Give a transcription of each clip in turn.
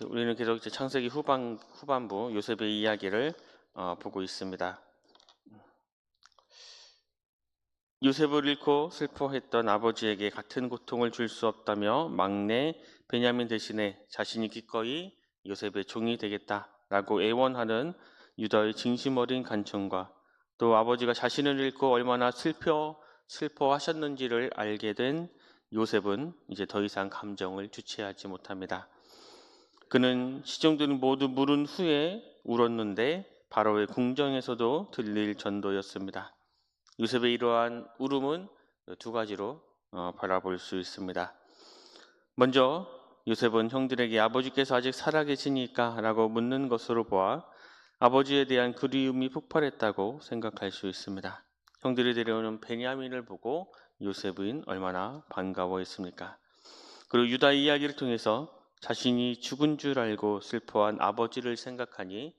우리는 계속 이제 창세기 후반부 요셉의 이야기를 보고 있습니다. 요셉을 잃고 슬퍼했던 아버지에게 같은 고통을 줄 수 없다며 막내 베냐민 대신에 자신이 기꺼이 요셉의 종이 되겠다라고 애원하는 유다의 진심 어린 간청과 또 아버지가 자신을 잃고 얼마나 슬퍼하셨는지를 알게 된 요셉은 이제 더 이상 감정을 주체하지 못합니다. 그는 시종들은 모두 물은 후에 울었는데 바로의 궁정에서도 들릴 전도였습니다. 요셉의 이러한 울음은 두 가지로 바라볼 수 있습니다. 먼저 요셉은 형들에게 아버지께서 아직 살아계시니까 라고 묻는 것으로 보아 아버지에 대한 그리움이 폭발했다고 생각할 수 있습니다. 형들이 데려오는 베냐민을 보고 요셉은 얼마나 반가워했습니까? 그리고 유다의 이야기를 통해서 자신이 죽은 줄 알고 슬퍼한 아버지를 생각하니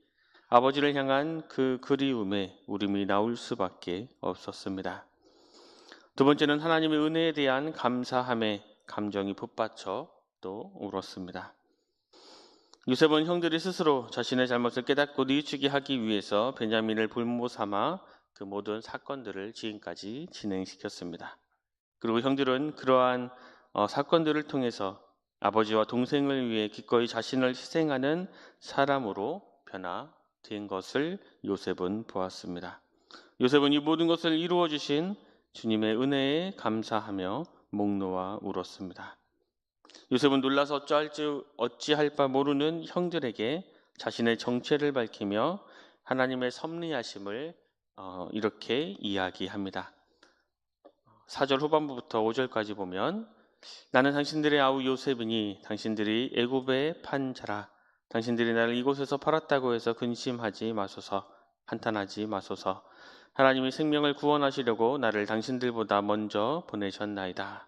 아버지를 향한 그 그리움에 울음이 나올 수밖에 없었습니다. 두 번째는 하나님의 은혜에 대한 감사함에 감정이 북받쳐 또 울었습니다. 요셉은 형들이 스스로 자신의 잘못을 깨닫고 뉘우치게 하기 위해서 베냐민을 볼모 삼아 그 모든 사건들을 지금까지 진행시켰습니다. 그리고 형들은 그러한 사건들을 통해서 아버지와 동생을 위해 기꺼이 자신을 희생하는 사람으로 변화된 것을 요셉은 보았습니다. 요셉은 이 모든 것을 이루어 주신 주님의 은혜에 감사하며 목 놓아 울었습니다. 요셉은 놀라서 어찌할 바 모르는 형들에게 자신의 정체를 밝히며 하나님의 섭리하심을 이렇게 이야기합니다. 4절 후반부부터 5절까지 보면 나는 당신들의 아우 요셉이니 당신들이 애굽에 판 자라. 당신들이 나를 이곳에서 팔았다고 해서 근심하지 마소서. 한탄하지 마소서. 하나님이 생명을 구원하시려고 나를 당신들보다 먼저 보내셨나이다.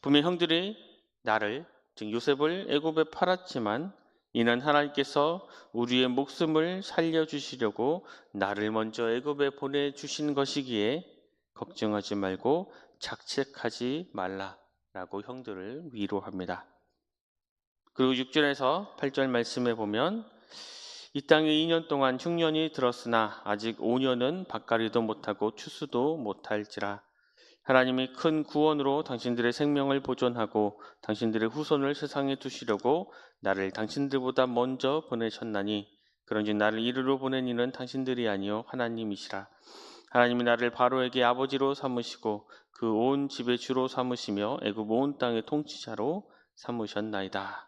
분명 형들이 나를 즉 요셉을 애굽에 팔았지만 이는 하나님께서 우리의 목숨을 살려주시려고 나를 먼저 애굽에 보내주신 것이기에 걱정하지 말고 자책하지 말라라고 형들을 위로합니다. 그리고 6절에서 8절 말씀에 보면 이 땅에 2년 동안 흉년이 들었으나 아직 5년은 밭가리도 못하고 추수도 못할지라. 하나님이 큰 구원으로 당신들의 생명을 보존하고 당신들의 후손을 세상에 두시려고 나를 당신들보다 먼저 보내셨나니 그런즉 나를 이리로 보낸 이는 당신들이 아니요 하나님이시라. 하나님이 나를 바로에게 아버지로 삼으시고 그 온 집의 주로 삼으시며 애굽 온 땅의 통치자로 삼으셨나이다.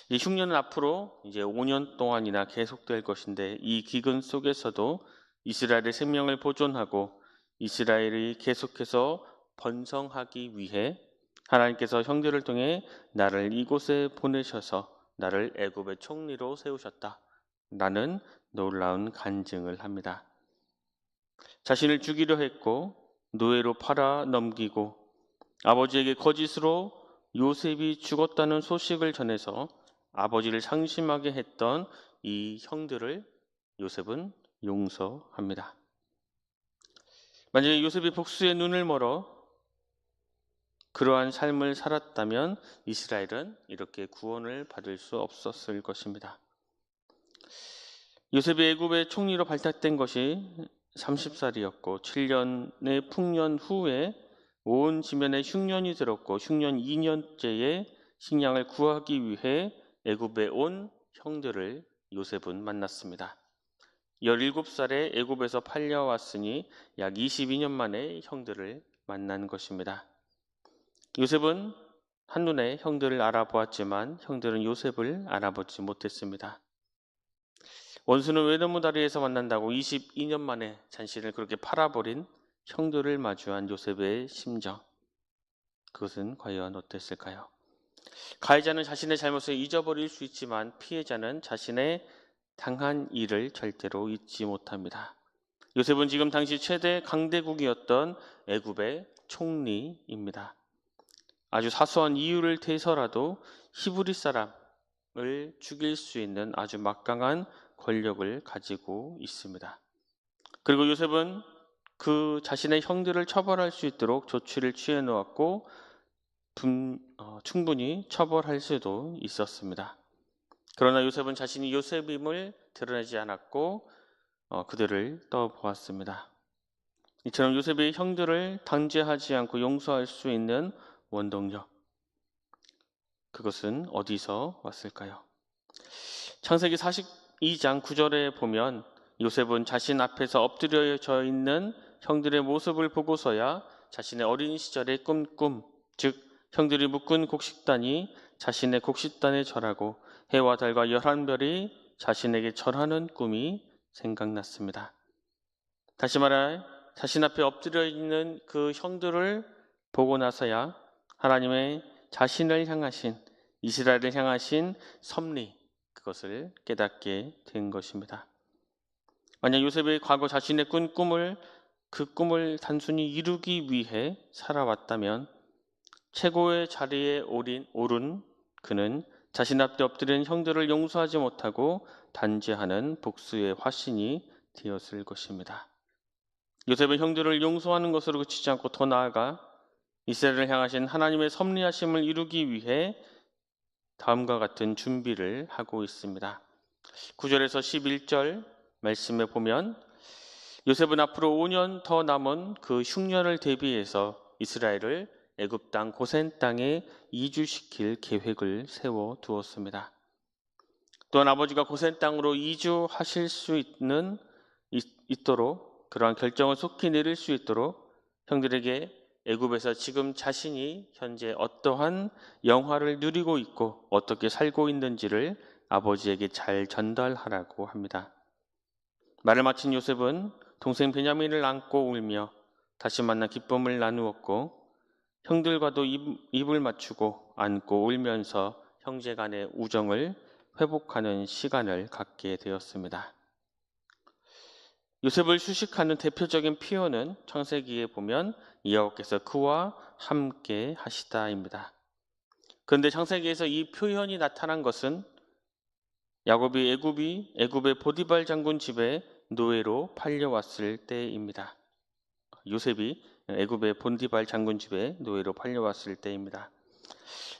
이 흉년은 앞으로 이제 5년 동안이나 계속될 것인데 이 기근 속에서도 이스라엘의 생명을 보존하고 이스라엘이 계속해서 번성하기 위해 하나님께서 형제를 통해 나를 이곳에 보내셔서 나를 애굽의 총리로 세우셨다. 라는 놀라운 간증을 합니다. 자신을 죽이려 했고 노예로 팔아 넘기고 아버지에게 거짓으로 요셉이 죽었다는 소식을 전해서 아버지를 상심하게 했던 이 형들을 요셉은 용서합니다. 만약에 요셉이 복수의 눈을 멀어 그러한 삶을 살았다면 이스라엘은 이렇게 구원을 받을 수 없었을 것입니다. 요셉이 애굽의 총리로 발탁된 것이 30살이었고 7년의 풍년 후에 온 지면에 흉년이 들었고 흉년 2년째에 식량을 구하기 위해 애굽에 온 형들을 요셉은 만났습니다. 17살에 애굽에서 팔려왔으니 약 22년 만에 형들을 만난 것입니다. 요셉은 한눈에 형들을 알아보았지만 형들은 요셉을 알아보지 못했습니다. 원수는 외나무 다리에서 만난다고 22년 만에 자신을 그렇게 팔아버린 형들을 마주한 요셉의 심정, 그것은 과연 어땠을까요? 가해자는 자신의 잘못을 잊어버릴 수 있지만 피해자는 자신의 당한 일을 절대로 잊지 못합니다. 요셉은 지금 당시 최대 강대국이었던 애굽의 총리입니다. 아주 사소한 이유를 대서라도 히브리 사람을 죽일 수 있는 아주 막강한 권력을 가지고 있습니다. 그리고 요셉은 그 자신의 형들을 처벌할 수 있도록 조치를 취해 놓았고 충분히 처벌할 수도 있었습니다. 그러나 요셉은 자신이 요셉임을 드러내지 않았고 그들을 떠보았습니다. 이처럼 요셉이 형들을 단죄하지 않고 용서할 수 있는 원동력, 그것은 어디서 왔을까요? 창세기 42장 9절에 보면 요셉은 자신 앞에서 엎드려져 있는 형들의 모습을 보고서야 자신의 어린 시절의 꿈, 즉 형들이 묶은 곡식단이 자신의 곡식단에 절하고 해와 달과 11별이 자신에게 절하는 꿈이 생각났습니다. 다시 말해 자신 앞에 엎드려 있는 그 형들을 보고 나서야 하나님의 자신을 향하신, 이스라엘을 향하신 섭리, 그것을 깨닫게 된 것입니다. 만약 요셉이 과거 자신의 꾼 꿈을, 그 꿈을 단순히 이루기 위해 살아왔다면 최고의 자리에 오른 그는 자신 앞에 엎드린 형들을 용서하지 못하고 단죄하는 복수의 화신이 되었을 것입니다. 요셉은 형들을 용서하는 것으로 그치지 않고 더 나아가 이스라엘을 향하신 하나님의 섭리하심을 이루기 위해 다음과 같은 준비를 하고 있습니다. 9절에서 11절 말씀에 보면 요셉은 앞으로 5년 더 남은 그 흉년을 대비해서 이스라엘을 애굽 땅 고센 땅에 이주시킬 계획을 세워 두었습니다. 또한 아버지가 고센 땅으로 이주하실 수 있도록 그러한 결정을 속히 내릴 수 있도록 형들에게 애굽에서 지금 자신이 현재 어떠한 영화를 누리고 있고 어떻게 살고 있는지를 아버지에게 잘 전달하라고 합니다. 말을 마친 요셉은 동생 베냐민을 안고 울며 다시 만나 기쁨을 나누었고 형들과도 입을 맞추고 안고 울면서 형제 간의 우정을 회복하는 시간을 갖게 되었습니다. 요셉을 휴식하는 대표적인 표현은 창세기에 보면 여호와께서 그와 함께 하시다입니다. 그런데 창세기에서 이 표현이 나타난 것은 야곱이 애굽의 보디발 장군 집에 노예로 팔려왔을 때입니다. 요셉이 애굽의 보디발 장군 집에 노예로 팔려왔을 때입니다.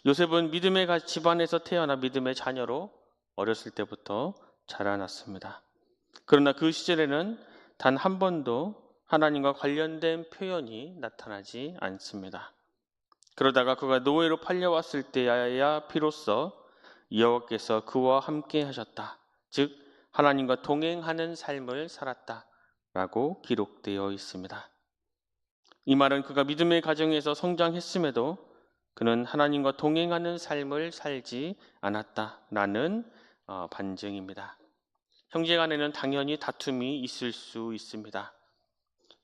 요셉은 믿음의 집안에서 태어나 믿음의 자녀로 어렸을 때부터 자라났습니다. 그러나 그 시절에는 단 한 번도 하나님과 관련된 표현이 나타나지 않습니다. 그러다가 그가 노예로 팔려왔을 때야 비로소 여호와께서 그와 함께 하셨다, 즉 하나님과 동행하는 삶을 살았다라고 기록되어 있습니다. 이 말은 그가 믿음의 가정에서 성장했음에도 그는 하나님과 동행하는 삶을 살지 않았다라는 반증입니다. 형제 간에는 당연히 다툼이 있을 수 있습니다.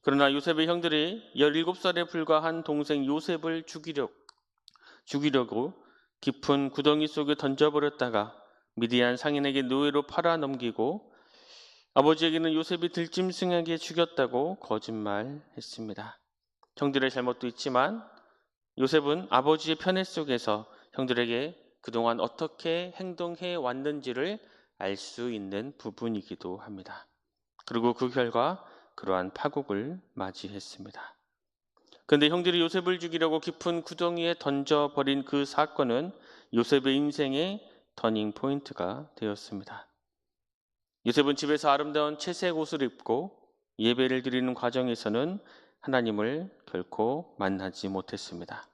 그러나 요셉의 형들이 17살에 불과한 동생 요셉을 죽이려고 깊은 구덩이 속에 던져버렸다가 미디안 상인에게 노예로 팔아넘기고 아버지에게는 요셉이 들짐승에게 죽였다고 거짓말했습니다. 형들의 잘못도 있지만 요셉은 아버지의 편애 속에서 형들에게 그동안 어떻게 행동해 왔는지를 알 수 있는 부분이기도 합니다. 그리고 그 결과 그러한 파국을 맞이했습니다. 그런데 형들이 요셉을 죽이려고 깊은 구덩이에 던져버린 그 사건은 요셉의 인생의 터닝 포인트가 되었습니다. 요셉은 집에서 아름다운 채색 옷을 입고 예배를 드리는 과정에서는 하나님을 결코 만나지 못했습니다.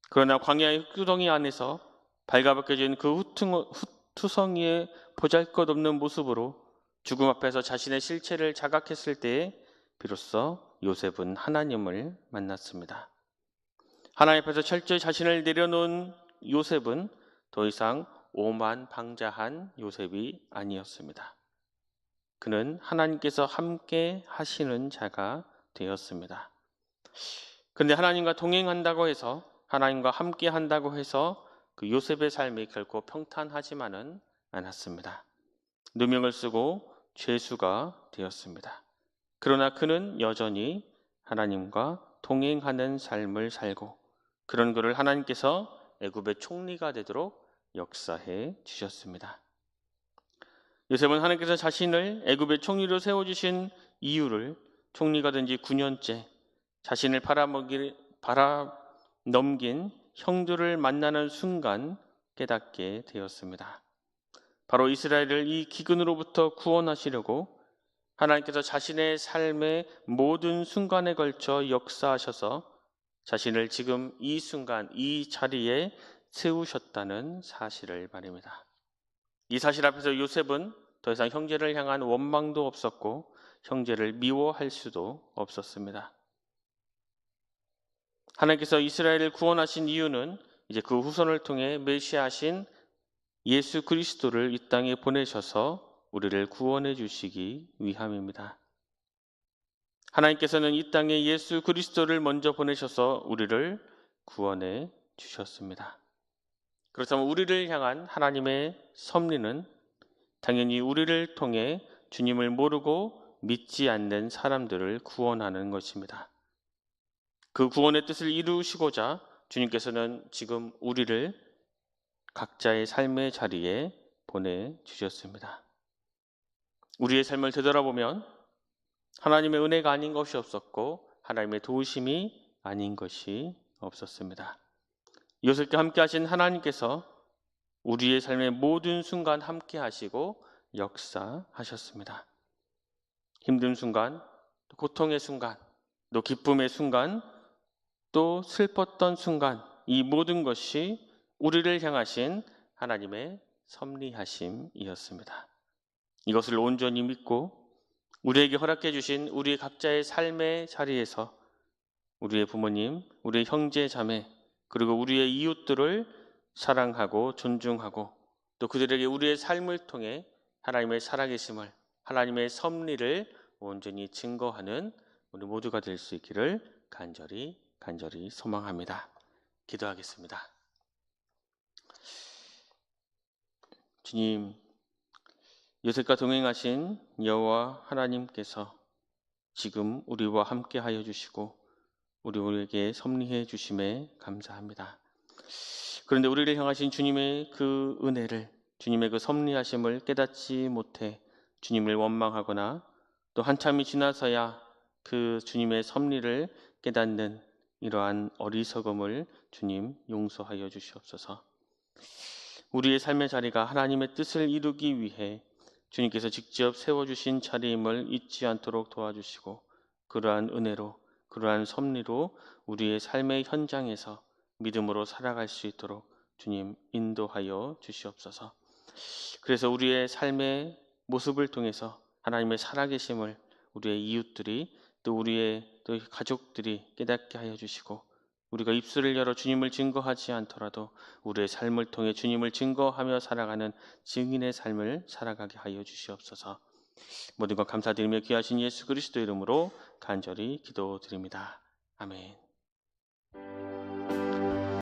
그러나 광야의 구덩이 안에서 발가벗겨진 그 투성이의 보잘것없는 모습으로 죽음 앞에서 자신의 실체를 자각했을 때에 비로소 요셉은 하나님을 만났습니다. 하나님 앞에서 철저히 자신을 내려놓은 요셉은 더 이상 오만방자한 요셉이 아니었습니다. 그는 하나님께서 함께 하시는 자가 되었습니다. 그런데 하나님과 동행한다고 해서, 하나님과 함께 한다고 해서 그 요셉의 삶이 결코 평탄하지만은 않았습니다. 누명을 쓰고 죄수가 되었습니다. 그러나 그는 여전히 하나님과 동행하는 삶을 살고 그런 그를 하나님께서 애굽의 총리가 되도록 역사해 주셨습니다. 요셉은 하나님께서 자신을 애굽의 총리로 세워주신 이유를 총리가 된 지 9년째 자신을 넘긴 형들을 만나는 순간 깨닫게 되었습니다. 바로 이스라엘을 이 기근으로부터 구원하시려고 하나님께서 자신의 삶의 모든 순간에 걸쳐 역사하셔서 자신을 지금 이 순간, 이 자리에 세우셨다는 사실을 말입니다. 이 사실 앞에서 요셉은 더 이상 형제를 향한 원망도 없었고 형제를 미워할 수도 없었습니다. 하나님께서 이스라엘을 구원하신 이유는 이제 그 후손을 통해 메시아신 예수 그리스도를 이 땅에 보내셔서 우리를 구원해 주시기 위함입니다. 하나님께서는 이 땅에 예수 그리스도를 먼저 보내셔서 우리를 구원해 주셨습니다. 그렇다면 우리를 향한 하나님의 섭리는 당연히 우리를 통해 주님을 모르고 믿지 않는 사람들을 구원하는 것입니다. 그 구원의 뜻을 이루시고자 주님께서는 지금 우리를 각자의 삶의 자리에 보내주셨습니다. 우리의 삶을 되돌아보면 하나님의 은혜가 아닌 것이 없었고 하나님의 도우심이 아닌 것이 없었습니다. 요셉과 함께 하신 하나님께서 우리의 삶의 모든 순간 함께 하시고 역사하셨습니다. 힘든 순간, 고통의 순간, 또 기쁨의 순간, 또 슬펐던 순간, 이 모든 것이 우리를 향하신 하나님의 섭리하심이었습니다. 이것을 온전히 믿고 우리에게 허락해 주신 우리 각자의 삶의 자리에서 우리의 부모님, 우리의 형제 자매, 그리고 우리의 이웃들을 사랑하고 존중하고 또 그들에게 우리의 삶을 통해 하나님의 살아계심을, 하나님의 섭리를 온전히 증거하는 우리 모두가 될 수 있기를 간절히 소망합니다. 기도하겠습니다. 주님, 요셉과 동행하신 여호와 하나님께서 지금 우리와 함께 하여 주시고 우리에게 섭리해 주심에 감사합니다. 그런데 우리를 향하신 주님의 그 은혜를, 주님의 그 섭리하심을 깨닫지 못해 주님을 원망하거나 또 한참이 지나서야 그 주님의 섭리를 깨닫는 이러한 어리석음을 주님 용서하여 주시옵소서. 우리의 삶의 자리가 하나님의 뜻을 이루기 위해 주님께서 직접 세워주신 자리임을 잊지 않도록 도와주시고 그러한 은혜로, 그러한 섭리로 우리의 삶의 현장에서 믿음으로 살아갈 수 있도록 주님 인도하여 주시옵소서. 그래서 우리의 삶의 모습을 통해서 하나님의 살아계심을 우리의 이웃들이 또 우리의 또 가족들이 깨닫게 하여 주시고 우리가 입술을 열어 주님을 증거하지 않더라도 우리의 삶을 통해 주님을 증거하며 살아가는 증인의 삶을 살아가게 하여 주시옵소서. 모든 것 감사드리며 귀하신 예수 그리스도 이름으로 간절히 기도드립니다. 아멘.